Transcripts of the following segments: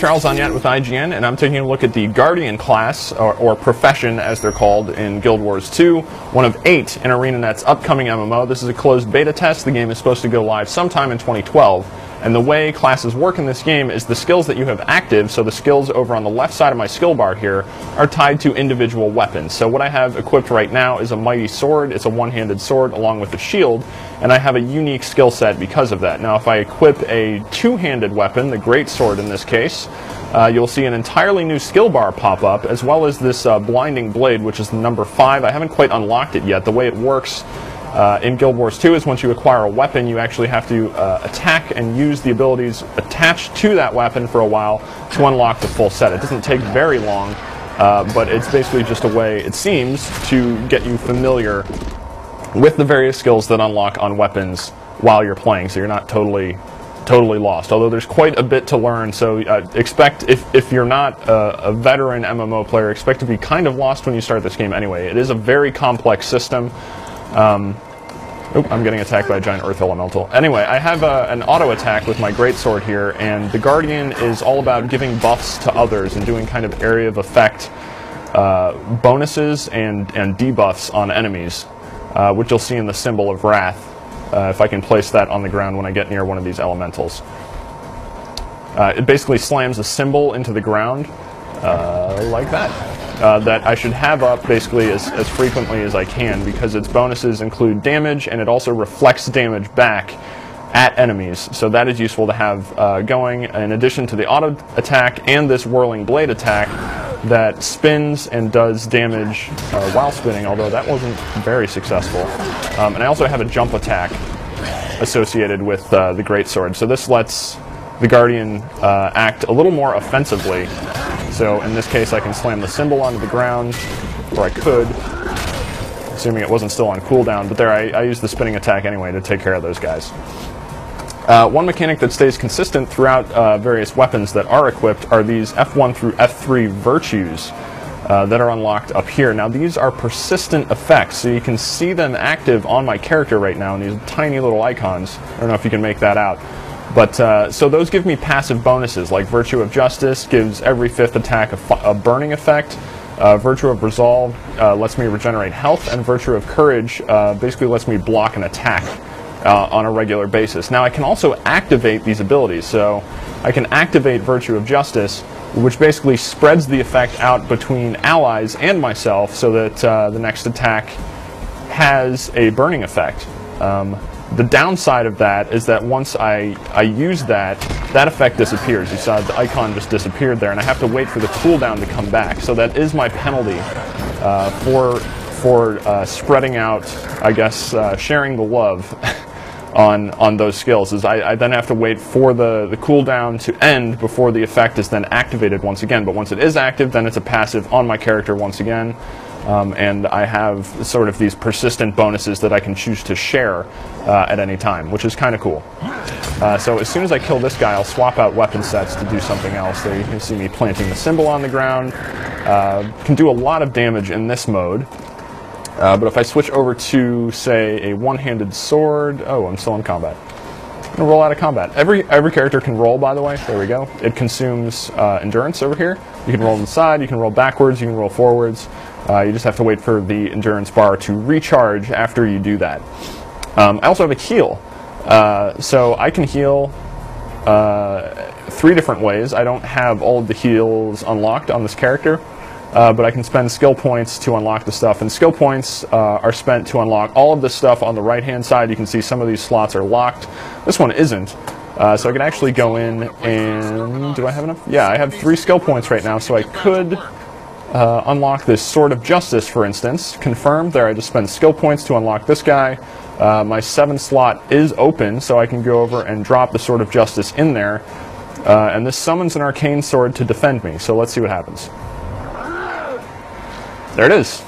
Charles Onyet with IGN, and I'm taking a look at the Guardian class, or profession as they're called in Guild Wars 2, one of 8 in ArenaNet's upcoming MMO. This is a closed beta test. The game is supposed to go live sometime in 2012. And the way classes work in this game is the skills that you have active, so the skills over on the left side of my skill bar here, are tied to individual weapons. So what I have equipped right now is a mighty sword. It's a one-handed sword along with a shield, and I have a unique skill set because of that. Now if I equip a two-handed weapon, the great sword in this case, you'll see an entirely new skill bar pop up, as well as this blinding blade, which is the number 5. I haven't quite unlocked it yet. The way it works in Guild Wars 2 is once you acquire a weapon, you actually have to attack and use the abilities attached to that weapon for a while to unlock the full set. It doesn't take very long, but it's basically just a way, it seems, to get you familiar with the various skills that unlock on weapons while you're playing, so you're not totally lost. Although there's quite a bit to learn, so expect, if you're not a veteran MMO player, expect to be kind of lost when you start this game anyway. It is a very complex system. I'm getting attacked by a giant earth elemental. Anyway, I have an auto attack with my greatsword here, and the Guardian is all about giving buffs to others and doing kind of area of effect bonuses and debuffs on enemies, which you'll see in the symbol of wrath, if I can place that on the ground when I get near one of these elementals. It basically slams a symbol into the ground like that. That I should have up basically as frequently as I can, because its bonuses include damage, and it also reflects damage back at enemies, so that is useful to have going, in addition to the auto attack and this whirling blade attack that spins and does damage while spinning, although that wasn't very successful. And I also have a jump attack associated with the greatsword, so this lets the Guardian act a little more offensively. So in this case I can slam the symbol onto the ground, or I could, assuming it wasn't still on cooldown, but there I used the spinning attack anyway to take care of those guys. One mechanic that stays consistent throughout various weapons that are equipped are these F1 through F3 virtues that are unlocked up here. Now these are persistent effects, so you can see them active on my character right now in these tiny little icons. I don't know if you can make that out. But, so those give me passive bonuses, like Virtue of Justice gives every 5th attack a burning effect, Virtue of Resolve lets me regenerate health, and Virtue of Courage basically lets me block an attack on a regular basis. Now I can also activate these abilities, so I can activate Virtue of Justice, which basically spreads the effect out between allies and myself so that the next attack has a burning effect. The downside of that is that once I use that effect disappears. You saw the icon just disappeared there, and I have to wait for the cooldown to come back. So that is my penalty for spreading out, I guess, sharing the love on those skills. Is I then have to wait for the cooldown to end before the effect is then activated once again. But once it is active, then it's a passive on my character once again. And I have sort of these persistent bonuses that I can choose to share at any time, which is kind of cool. So as soon as I kill this guy, I'll swap out weapon sets to do something else. There you can see me planting the symbol on the ground. Can do a lot of damage in this mode. But if I switch over to, say, a one-handed sword... Oh, I'm still in combat. I'm going to roll out of combat. Every character can roll, by the way. There we go. It consumes endurance over here. You can roll on the side, you can roll backwards, you can roll forwards. You just have to wait for the endurance bar to recharge after you do that. I also have a heal. So I can heal 3 different ways. I don't have all of the heals unlocked on this character, but I can spend skill points to unlock the stuff. And skill points are spent to unlock all of this stuff on the right-hand side. You can see some of these slots are locked. This one isn't. So I can actually go in and... Do I have enough? Yeah, I have 3 skill points right now, so I could... unlock this Sword of Justice, for instance. Confirmed. There, I just spent skill points to unlock this guy. My 7th slot is open, so I can go over and drop the Sword of Justice in there. And this summons an arcane sword to defend me, so let's see what happens. There it is.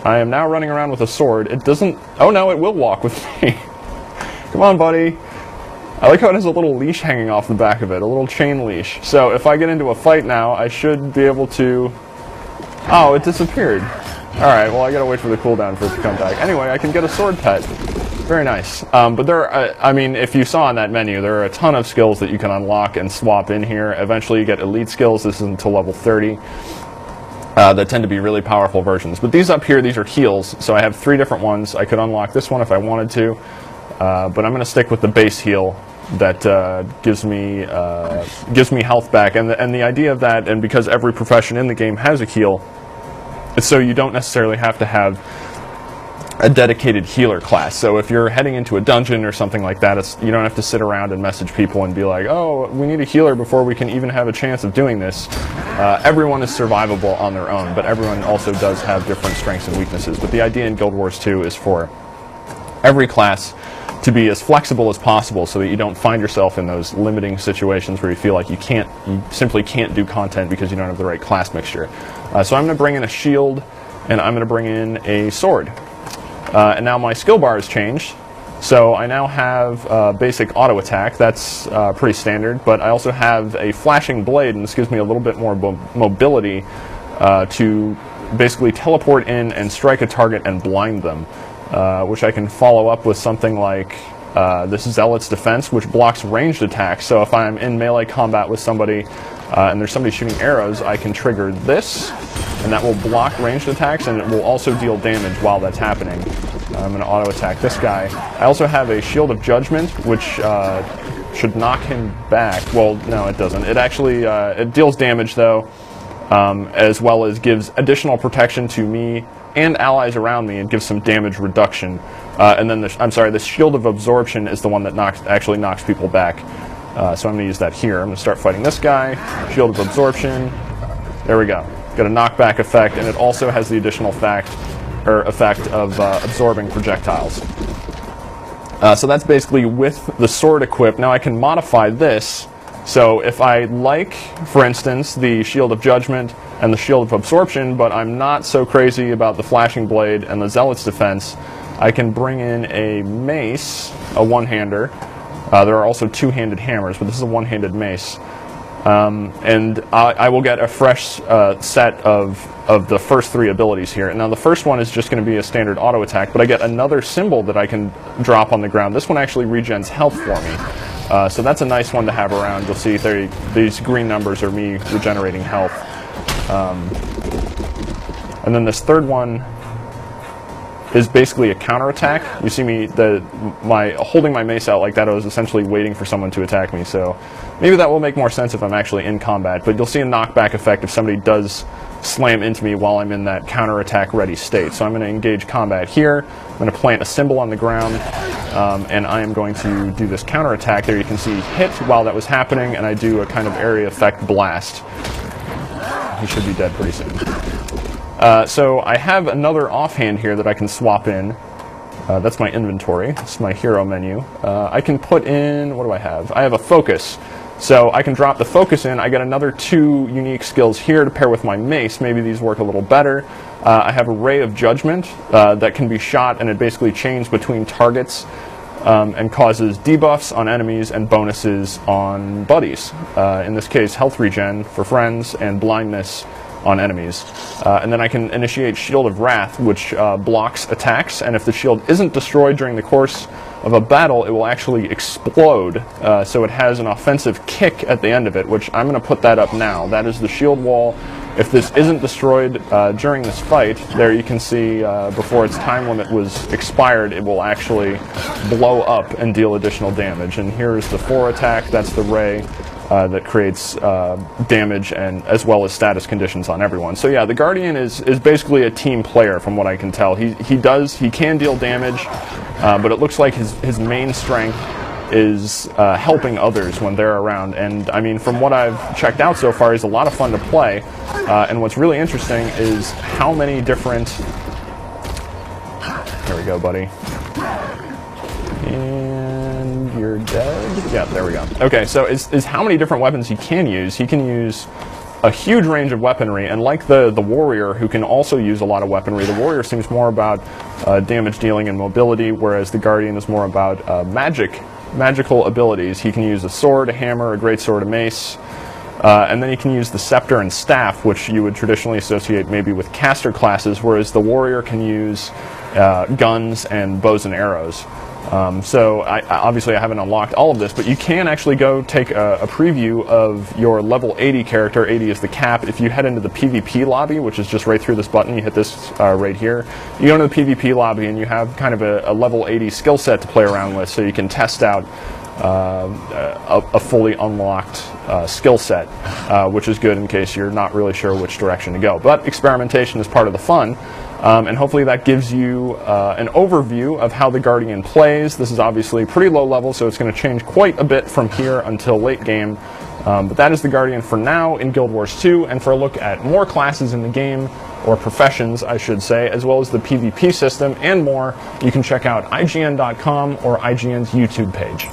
I am now running around with a sword. It doesn't... Oh no, it will walk with me. Come on, buddy. I like how it has a little leash hanging off the back of it, a little chain leash. So if I get into a fight now, I should be able to... Oh, it disappeared. Alright, well I gotta wait for the cooldown for it to come back. Anyway, I can get a sword pet. very nice. But there are, I mean, if you saw in that menu, there are a ton of skills that you can unlock and swap in here. Eventually you get elite skills. This is until level 30. That tend to be really powerful versions. But these up here, these are heals. So I have 3 different ones. I could unlock this one if I wanted to. But I'm going to stick with the base heal that gives me health back. And the idea of that, and because every profession in the game has a heal, it's so you don't necessarily have to have a dedicated healer class. So if you're heading into a dungeon or something like that, you don't have to sit around and message people and be like, oh, we need a healer before we can even have a chance of doing this. Everyone is survivable on their own, but everyone also does have different strengths and weaknesses. But the idea in Guild Wars 2 is for every class to be as flexible as possible so that you don't find yourself in those limiting situations where you feel like you simply can't do content because you don't have the right class mixture. So I'm going to bring in a shield, and I'm going to bring in a sword. And now my skill bar has changed, so I now have basic auto attack. That's pretty standard, but I also have a flashing blade, and this gives me a little bit more mobility to basically teleport in and strike a target and blind them, which I can follow up with something like this Zealot's Defense, which blocks ranged attacks. So if I'm in melee combat with somebody and there's somebody shooting arrows, I can trigger this, and that will block ranged attacks, and it will also deal damage while that's happening. I'm going to auto attack this guy. I also have a Shield of Judgment, which should knock him back. Well, no, it doesn't. It actually it deals damage though, as well as gives additional protection to me and allies around me, and gives some damage reduction. And then the Shield of Absorption is the one that actually knocks people back. So I'm going to use that here. I'm going to start fighting this guy. Shield of Absorption. There we go. Got a knockback effect, and it also has the additional effect of absorbing projectiles. So that's basically with the sword equipped. Now I can modify this. So if I like, for instance, the Shield of Judgment and the Shield of Absorption, but I'm not so crazy about the Flashing Blade and the Zealot's Defense, I can bring in a mace, a one-hander. There are also two-handed hammers, but this is a one-handed mace. And I will get a fresh set of the first 3 abilities here. Now the first one is just going to be a standard auto attack, but I get another symbol that I can drop on the ground. This one actually regens health for me. So that's a nice one to have around. You'll see these green numbers are me regenerating health. And then this third one is basically a counterattack. You see me, holding my mace out like that, I was essentially waiting for someone to attack me, so maybe that will make more sense if I'm actually in combat, but you'll see a knockback effect if somebody does slam into me while I'm in that counterattack ready state. So I'm going to engage combat here, I'm going to plant a symbol on the ground, and I am going to do this counterattack. There you can see hit while that was happening, and I do a kind of area effect blast. He should be dead pretty soon. So I have another offhand here that I can swap in. That's my inventory. This is my hero menu. I can put in, what do I have? I have a focus. So I can drop the focus in. I get another 2 unique skills here to pair with my mace. Maybe these work a little better. I have a Ray of Judgment that can be shot, and it basically chains between targets and causes debuffs on enemies and bonuses on buddies. In this case, health regen for friends and blindness on enemies. And then I can initiate Shield of Wrath, which blocks attacks, and if the shield isn't destroyed during the course of a battle, it will actually explode. So it has an offensive kick at the end of it, which I'm going to put that up now. That is the shield wall. If this isn't destroyed during this fight, there you can see before its time limit was expired, it will actually blow up and deal additional damage. And here's the 4 attack, that's the Ray. That creates damage and as well as status conditions on everyone. So yeah, the Guardian is basically a team player from what I can tell. He can deal damage, but it looks like his main strength is helping others when they're around. And I mean, from what I've checked out so far, he's a lot of fun to play. And what's really interesting is how many different... There we go, buddy. And you're dead? Yeah, there we go. Okay, so is how many different weapons he can use. He can use a huge range of weaponry, and like the warrior, who can also use a lot of weaponry, the warrior seems more about damage dealing and mobility, whereas the Guardian is more about magical abilities. He can use a sword, a hammer, a greatsword, a mace, and then he can use the scepter and staff, which you would traditionally associate maybe with caster classes, whereas the warrior can use guns and bows and arrows. So obviously I haven't unlocked all of this, but you can actually go take a preview of your level 80 character. 80 is the cap. If you head into the PvP lobby, which is just right through this button, you hit this right here, you go into the PvP lobby and you have kind of a level 80 skill set to play around with, so you can test out a fully unlocked skill set, which is good in case you're not really sure which direction to go. But experimentation is part of the fun. And hopefully that gives you an overview of how the Guardian plays. This is obviously pretty low level, so it's going to change quite a bit from here until late game. But that is the Guardian for now in Guild Wars 2, and for a look at more classes in the game, or professions I should say, as well as the PvP system and more, you can check out IGN.com or IGN's YouTube page.